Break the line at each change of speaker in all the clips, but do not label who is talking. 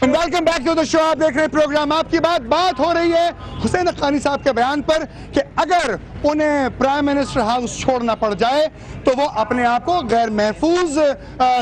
Welcome back to the show. आप देख रहे हैं प्रोग्राम आपकी बात हो रही है हुसैन हक्कानी साहब के बयान पर कि अगर उन्हें प्राइम मिनिस्टर हाउस छोड़ना पड़ जाए तो वो अपने आप को गैर महफूज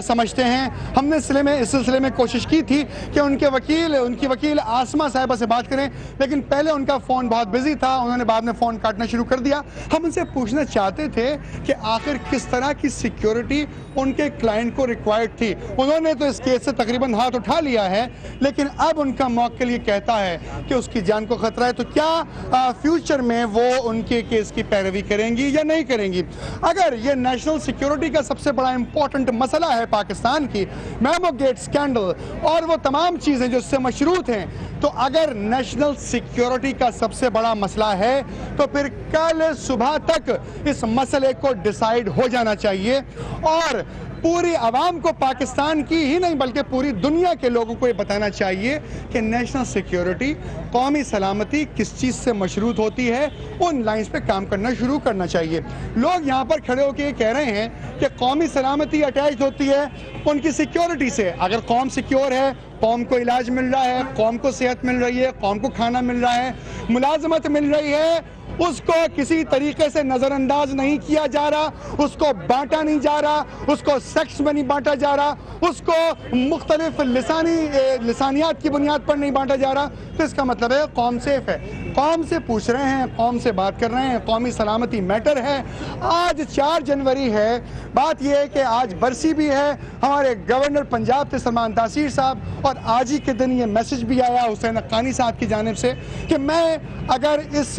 समझते हैं। हमने इस सिलसिले में कोशिश की थी कि उनकी वकील आसमा साहिबा से बात करें, लेकिन पहले उनका फ़ोन बहुत बिजी था, उन्होंने बाद में फ़ोन काटना शुरू कर दिया। हम उनसे पूछना चाहते थे कि आखिर किस तरह की सिक्योरिटी उनके क्लाइंट को रिक्वायर्ड थी। उन्होंने तो इस केस से तकरीबन हाथ उठा लिया है, लेकिन अब उनका मौक्किल ये कहता है कि उसकी जान को खतरा है। तो क्या फ्यूचर में वो उनके केस की पैरवी करेंगी या नहीं करेंगी? अगर ये नेशनल सिक्योरिटी का सबसे बड़ा इंपॉर्टेंट मसला है पाकिस्तान की, मेमो गेट स्कैंडल और वो तमाम चीज़ें जो इससे मशरूत हैं, तो अगर नेशनल सिक्योरिटी का सबसे बड़ा मसला है तो फिर कल सुबह तक इस मसले को डिसाइड हो जाना चाहिए और पूरी आवाम को, पाकिस्तान की ही नहीं बल्कि पूरी दुनिया के लोगों को ये बताना चाहिए कि नेशनल सिक्योरिटी, कौमी सलामती किस चीज़ से मशरूत होती है। उन लाइंस पे काम करना शुरू करना चाहिए। लोग यहाँ पर खड़े होकर ये कह रहे हैं कि कौमी सलामती अटैच होती है उनकी सिक्योरिटी से। अगर कौम सिक्योर है, कौम को इलाज मिल रहा है, कौम को सेहत मिल रही है, कौम को खाना मिल रहा है, मुलाजमत मिल रही है, उसको किसी तरीके से नज़रअंदाज नहीं किया जा रहा, उसको बांटा नहीं जा रहा, उसको सेक्स में नहीं बांटा जा रहा, उसको मुख्तलिफ लिसानियात की बुनियाद पर नहीं बांटा जा रहा, तो इसका मतलब है कौम सेफ है। कौम से पूछ रहे हैं, कौम से बात कर रहे हैं, कौमी सलामती मैटर है। आज 4 जनवरी है। बात यह है कि आज बरसी भी है हमारे गवर्नर पंजाब थे सलमान तासीर साहब, और आज ही के दिन ये मैसेज भी आया हुसैन हक्कानी साहब की जानिब से कि मैं अगर इस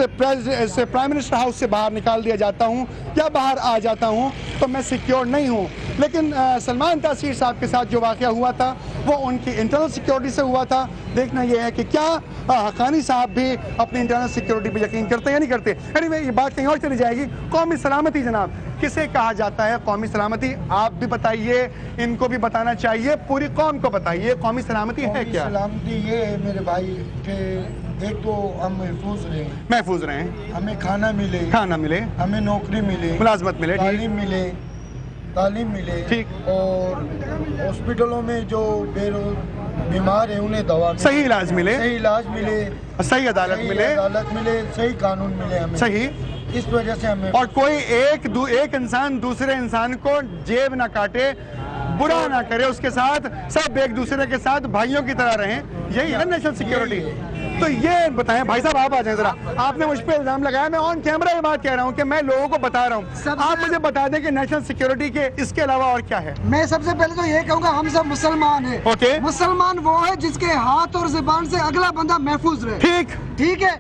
प्राइम मिनिस्टर हाउस से बाहर निकाल दिया जाता हूँ या बाहर आ जाता हूँ तो मैं सिक्योर नहीं हूँ। लेकिन सलमान तासीर साहब के साथ जो वाक़या हुआ था वो उनकी इंटरनल सिक्योरिटी से हुआ था। देखना यह है कि क्या हक्कानी साहब भी अपनी इंटरनल सिक्योरिटी पर यकीन करते हैं या नहीं करते। एनीवे, ये बात कहीं और चली जाएगी। कौमी सलामती जनाब किसे कहा जाता है? कौमी सलामती आप भी बताइए, इनको भी बताना चाहिए, पूरी कौम को बताइए कौमी सलामती है क्या?
सलामती ये है मेरे भाई कि एक तो हम महफूज रहें, हमें खाना मिले, हमें नौकरी मिले,
मुलाजमत मिले,
तालीम मिले,
ठीक,
और हॉस्पिटलों में जो बीमार है उन्हें दवा मिले,
सही इलाज मिले, सही अदालत मिले, सही कानून मिले हमें, सही।
इस वजह से हमें,
और कोई एक इंसान दूसरे इंसान को जेब ना काटे, बुरा ना करे, उसके साथ सब एक दूसरे के साथ भाइयों की तरह रहें। यही है नेशनल सिक्योरिटी। तो ये बताएं भाई साहब, आप आ जाएं जरा। आपने मुझ पर इल्जाम लगाया, मैं ऑन कैमरा ये बात कह रहा हूँ कि मैं लोगों को बता रहा हूँ। आप मुझे बता दें कि नेशनल सिक्योरिटी के इसके अलावा और क्या है?
मैं सबसे पहले तो ये कहूँगा हम सब मुसलमान हैं।
ओके,
मुसलमान वो है जिसके हाथ और जुबान से अगला बंदा महफूज रहे। ठीक है।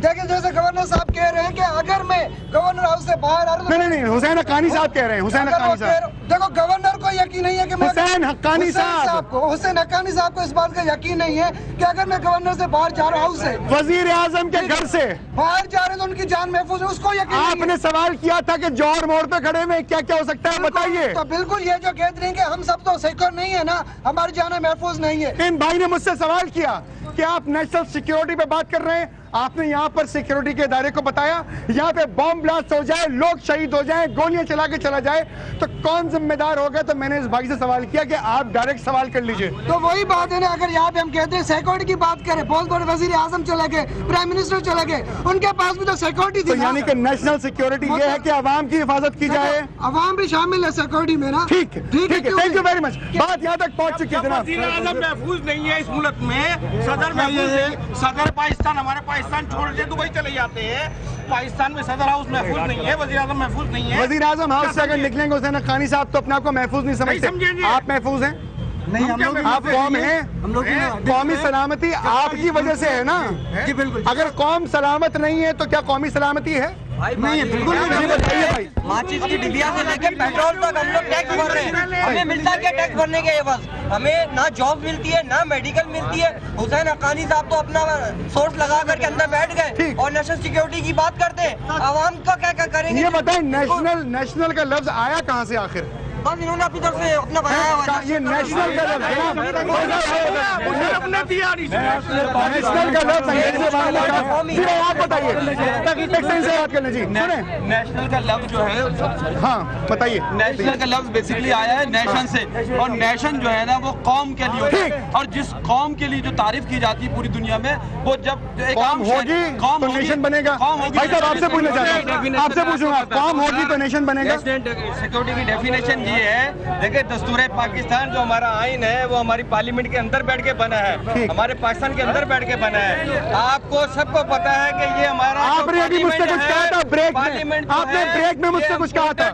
देखिए, जैसे गवर्नर साहब कह रहे हैं कि अगर मैं गवर्नर हाउस से बाहर आ रहा हूँ,
नहीं, हुसैन हक्कानी साहब कह रहे हैं। हुसैन हक्कानी साहब,
देखो गवर्नर को यकीन नहीं है कि
हुसैन हक्कानी साहब
को इस बात का यकीन नहीं है कि अगर मैं गवर्नर से बाहर जा रहा हूँ, हाउस से,
वजीर आजम के घर से
बाहर जा रहे तो उनकी जान महफूज है, उसको यकीन नहीं है।
आपने सवाल किया था कि जौहर मोड़ पे खड़े में क्या क्या हो सकता है, बताइए।
तो बिल्कुल ये जो कहते हैं कि हम सब तो सिक्योर नहीं है ना, हमारी जान महफूज नहीं है।
इन भाई ने मुझसे सवाल किया कि आप नेशनल सिक्योरिटी पे बात कर रहे हैं, आपने यहाँ पर सिक्योरिटी के इदारे को बताया, यहाँ पे बॉम्ब ब्लास्ट हो जाए, लोग शहीद हो जाएं, गोलियां चला के चला जाए तो कौन जिम्मेदार होगा? तो मैंने इस भाई से सवाल किया कि आप डायरेक्ट सवाल कर लीजिए।
तो वही बात है ना, अगर यहाँ पे हम कहते हैं सिक्योरिटी की बात करें, बहुत बड़े वजीर आजम चले गए, प्राइम मिनिस्टर चले गए, उनके पास भी तो सिक्योरिटी थी।
तो यानी कि नेशनल सिक्योरिटी ये है कि आवाम की हिफाजत की जाए,
आवाम भी शामिल है सिक्योरिटी में ना।
ठीक है, थैंक यू वेरी मच। बात यहाँ तक पहुँच चुकी है जनाब।
महफूज नहीं है इस मुल्क में, सदर महफूज है। सदर पाकिस्तान, हमारे पाकिस्तान छोड़ दे दुबई चले जाते हैं, पाकिस्तान में सदर हाउस महफूज नहीं है, वज़ीर आज़म महफूज नहीं है।
वज़ीर आज़म हाउस से अगर निकलेंगे हुसैन हक्कानी साहब तो अपने आप को महफूज नहीं समझते। आप महफूज हैं?
नहीं, हम लोग
आप कौम हैं, हम लोग कौमी सलामती आपकी वजह से है ना।
जी बिल्कुल।
अगर कौम सलामत नहीं है तो क्या कौमी सलामती है?
नहीं है, बिल्कुल नहीं।
बताइए भाई।
माचिस की डिबिया से लेके पेट्रोल तक हम लोग टैक्स भर रहे हैं। हमें मिलता क्या टैक्स भरने के बस? हमें ना जॉब मिलती है, ना मेडिकल मिलती है। हुसैन हक्कानी साहब तो अपना सोर्स लगा करके अंदर बैठ गए और नेशनल सिक्योरिटी की बात करते हैं। आवाम का क्या करेंगे?
ये बताएं, नेशनल का लफ्ज आया कहाँ से आखिर?
बस इन्होंने अपनी तरफ से अपना बनाया हुआ है।
ये नेशनल का लफ्ज है ना?
अपने दिया
नेशनल का लफ्ज अंग्रेजी में बाहर निकाल। जी आप बताइए, एक सही से बात करने जी। सुने
नेशनल का लफ्ज जो है,
हाँ बताइए।
नेशनल का लफ्ज बेसिकली आया है नेशन से, और नेशन जो है ना वो कौम के लिए होता है, और जिस कौम के लिए जो तारीफ की जाती है पूरी दुनिया में, वो जब एक
कौम
आम
होगी तो नेशन बनेगा। भाई साहब आपसे पूछना चाहता हूँ, आपसे पूछूंगा, कौम होगी तो नेशन बनेगा।
सिक्योरिटी की डेफिनेशन ये है, देखिए दस्तूर पाकिस्तान जो हमारा आइन है वो हमारी पार्लियामेंट के अंदर बैठ के बना है, हमारे पाकिस्तान के अंदर बैठ के बना है। आपको सबको पता है कि ये हमारा
आपने अभी मुझसे कुछ कहा था ब्रेक में, आपने ब्रेक में मुझसे कुछ कहा था।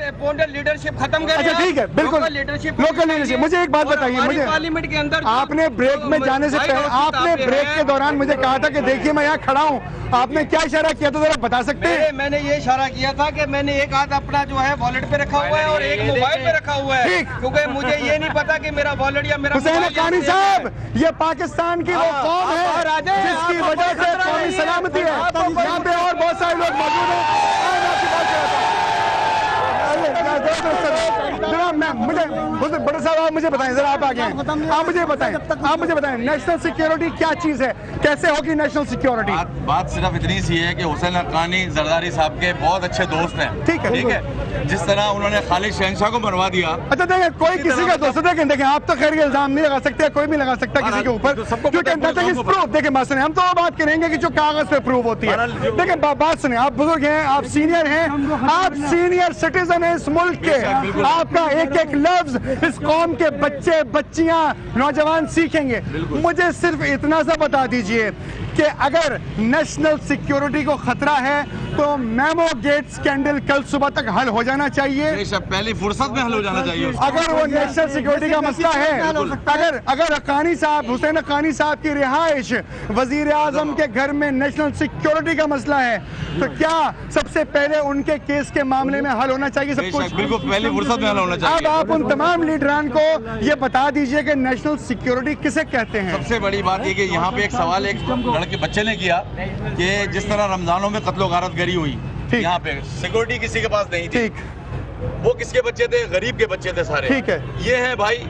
लीडरशिप खत्म कर,
अच्छा ठीक है, बिल्कुल
लीडरशिप,
लोकल लीडरशिप। मुझे एक बात बताइए, मुझे
पार्लियामेंट के अंदर
आपने ब्रेक में जाने से पहले, आपने ब्रेक के दौरान मुझे कहा था कि देखिए मैं यहाँ खड़ा हूँ, आपने क्या इशारा किया था जरा बता सकते हैं?
मैंने ये इशारा किया था कि मैंने एक हाथ अपना जो है वॉलेट पे रखा हुआ है और एक मोबाइल पे रखा हुआ है, क्योंकि मुझे ये नहीं पता कि मेरा वॉलेट या मेरा
हुसैन हक्कानी साहब, ये पाकिस्तान की वो कौम है जिसकी वजह से कौमी सलामती है। यहाँ पे और बहुत सारे लोग मौजूद हैं। मुझे बड़े साहब आप मुझे बताएं जरा, आप आगे हैं, आप मुझे बताएं नेशनल सिक्योरिटी क्या चीज है, कैसे होगी नेशनल सिक्योरिटी?
बात सिर्फ इतनी सी है कि हुसैन हक्कानी जरदारी साहब के बहुत अच्छे दोस्त हैं।
ठीक है,
जिस तरह उन्होंने खालिद शहनशाह को बनवा दिया।
अच्छा देखिए, कोई किसी का दोस्त देखें आप तो खैर इल्जाम नहीं लगा सकते, कोई भी लगा सकता किसी के ऊपर, क्योंकि प्रूफ देखें। बात सुने, हम तो बात करेंगे कि जो कागज पे प्रूफ होती है। देखिए बात सुने, आप बुजुर्ग हैं, आप सीनियर हैं, आप सीनियर सिटीजन हैं इस मुल्क के, आपका एक एक लफ्ज इस कौम के बच्चे बच्चियां नौजवान सीखेंगे। मुझे सिर्फ इतना सा बता दीजिए कि अगर नेशनल सिक्योरिटी को खतरा है तो मेमो गेट स्कैंडल कल सुबह तक हल हो जाना चाहिए,
पहली फुर्सत में हल हो जाना चाहिए।
अगर वो नेशनल सिक्योरिटी का मसला है, अगर हक्कानी साहब, हुसैन हक्कानी साहब की रिहाइश, वजीर आजम के घर में नेशनल सिक्योरिटी का मसला है, तो क्या सबसे पहले उनके केस के मामले में हल होना चाहिए सब कुछ?
बिल्कुल पहली फुर्सत में हल होना चाहिए।
अब आप उन तमाम लीडरान को ये बता दीजिए कि नेशनल सिक्योरिटी किसे कहते हैं।
सबसे बड़ी बात ये कि यहाँ पे एक सवाल एक लड़के बच्चे ने किया कि जिस तरह रमजानों में कत्लो गारत गरी हुई, यहाँ पे सिक्योरिटी किसी के पास नहीं थी, वो किसके बच्चे थे? गरीब के बच्चे थे सारे।
ठीक है,
ये है भाई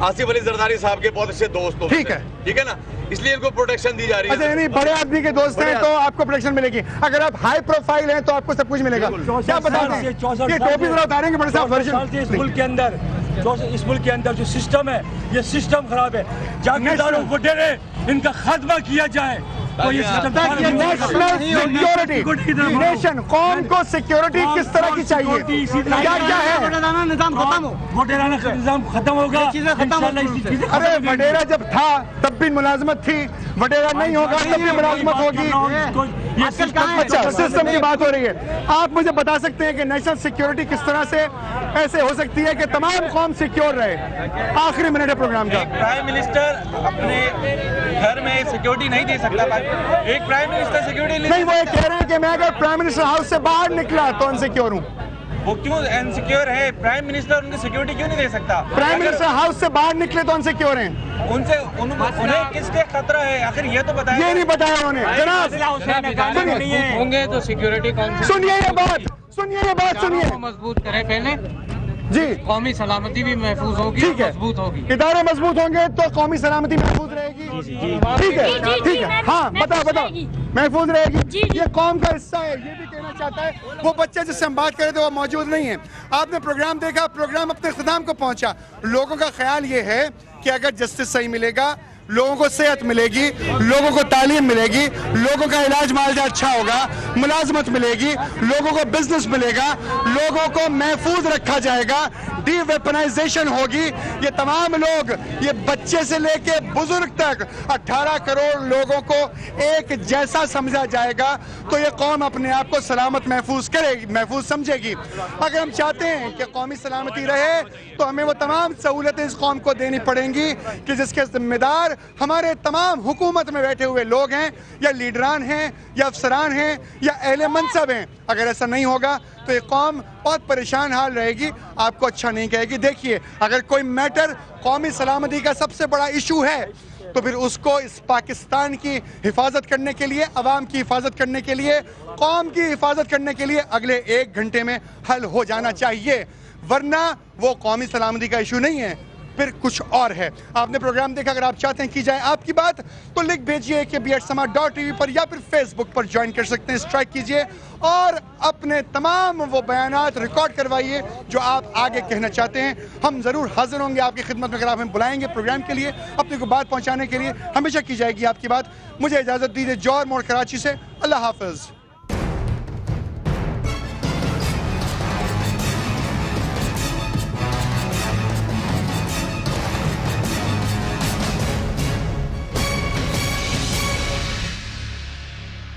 आसिफ अली जरदारी साहब के बहुत अच्छे दोस्त।
ठीक है
ना, इसलिए इनको प्रोटेक्शन दी जा रही है।
अच्छा, यानी बड़े आदमी के दोस्त हैं तो आपको प्रोटेक्शन मिलेगी, अगर आप हाई प्रोफाइल हैं तो आपको सब कुछ मिलेगा। क्या बता दें, ये टोपी जरा उतारेंगे बड़े साहब वर्जन।
इस मुल्क के अंदर जो सिस्टम है, ये सिस्टम खराब है, जागीरदारों वडेरे इनका खात्मा किया जाए। तो ये
नेशनल सिक्योरिटी, नेशन कौम को सिक्योरिटी किस तरह की चाहिए, क्या क्या है?
निजाम खत्म हो, वडेराना निजाम खत्म होगा,
अरे वडेरा जब था तब भी मुलाजमत थी, वडेरा नहीं होगा तब भी मुलाजमत होगी। अच्छा, सिस्टम की बात हो रही है। आप मुझे बता सकते हैं कि नेशनल सिक्योरिटी किस तरह से ऐसे हो सकती है कि तमाम कौम सिक्योर रहे? आखिरी मिनट है प्रोग्राम का।
प्राइम मिनिस्टर अपने घर में सिक्योरिटी नहीं दे सकता, एक प्राइम मिनिस्टर सिक्योरिटी
नहीं, वो ये कह रहे हैं कि मैं अगर प्राइम मिनिस्टर हाउस से बाहर निकला तो अनसिक्योर हूँ।
वो क्यों इनसिक्योर है? प्राइम मिनिस्टर उनकी सिक्योरिटी क्यों नहीं दे सकता?
प्राइम मिनिस्टर हाउस से बाहर निकले तो अनसिक्योर हैं।
उनसे उन्हें किसके खतरा है आखिर ये तो बताया।
ये नहीं बताया उन्होंने जनाब।
होंगे तो सिक्योरिटी कौन सी?
सुनिए ये बात सुनिए।
मजबूत करें पहले
जी,
कौमी सलामती भी महफूज होगी,
ठीक है,
मजबूत होगी।
इदारे मजबूत होंगे तो कौमी सलामती महफूज रहेगी। ठीक है, हाँ बताओ महफूज रहेगी, ये कौम का हिस्सा है। ये भी कहना चाहता है वो बच्चे जिससे हम बात करें थे वो मौजूद नहीं है। आपने प्रोग्राम देखा, प्रोग्राम अपने इख्तिताम को पहुंचा। लोगों का ख्याल ये है कि अगर जस्टिस सही मिलेगा, लोगों को सेहत मिलेगी, लोगों को तालीम मिलेगी, लोगों का इलाज मुआवजा अच्छा होगा, मुलाजमत मिलेगी, लोगों को बिजनेस मिलेगा, लोगों को महफूज रखा जाएगा, डी वेपनाइजेशन होगी। ये तमाम लोग, ये बच्चे से लेके बुजुर्ग तक 18 करोड़ लोगों को एक जैसा समझा जाएगा तो ये कौम अपने आप को सलामत महफूज करेगी, महफूज समझेगी। अगर हम चाहते हैं कि कौमी सलामती रहे तो हमें वो तमाम सहूलतें इस कौम को देनी पड़ेंगी कि जिसके जिम्मेदार हमारे तमाम हुकूमत में बैठे हुए लोग हैं, या लीडरान हैं, या अफसरान हैं, या अहले मनसब हैं। अगर ऐसा नहीं होगा तो ये कौम बहुत परेशान हाल रहेगी, आपको अच्छा नहीं कहेगी। देखिए, अगर कोई मैटर कौमी सलामती का सबसे बड़ा इशू है तो फिर उसको इस पाकिस्तान की हिफाजत करने के लिए, अवाम की हिफाजत करने के लिए, कौम की हिफाजत करने के लिए अगले 1 घंटे में हल हो जाना चाहिए, वरना वो कौमी सलामती का इशू नहीं है, फिर कुछ और है। आपने प्रोग्राम देखा, अगर आप चाहते हैं की जाए आपकी बात तो लिख भेजिए KBHSamac.tv पर या फिर फेसबुक पर ज्वाइन कर सकते हैं, स्ट्राइक कीजिए और अपने तमाम वो बयानात रिकॉर्ड करवाइए जो आप आगे कहना चाहते हैं। हम ज़रूर हाजिर होंगे आपकी खिदमत में, अगर आप हमें बुलाएंगे प्रोग्राम के लिए, अपने को बात पहुंचाने के लिए, हमेशा की जाएगी आपकी बात। मुझे इजाज़त दीजिए, जौहर मोड़ कराची से। अल्लाह हाफ़िज़।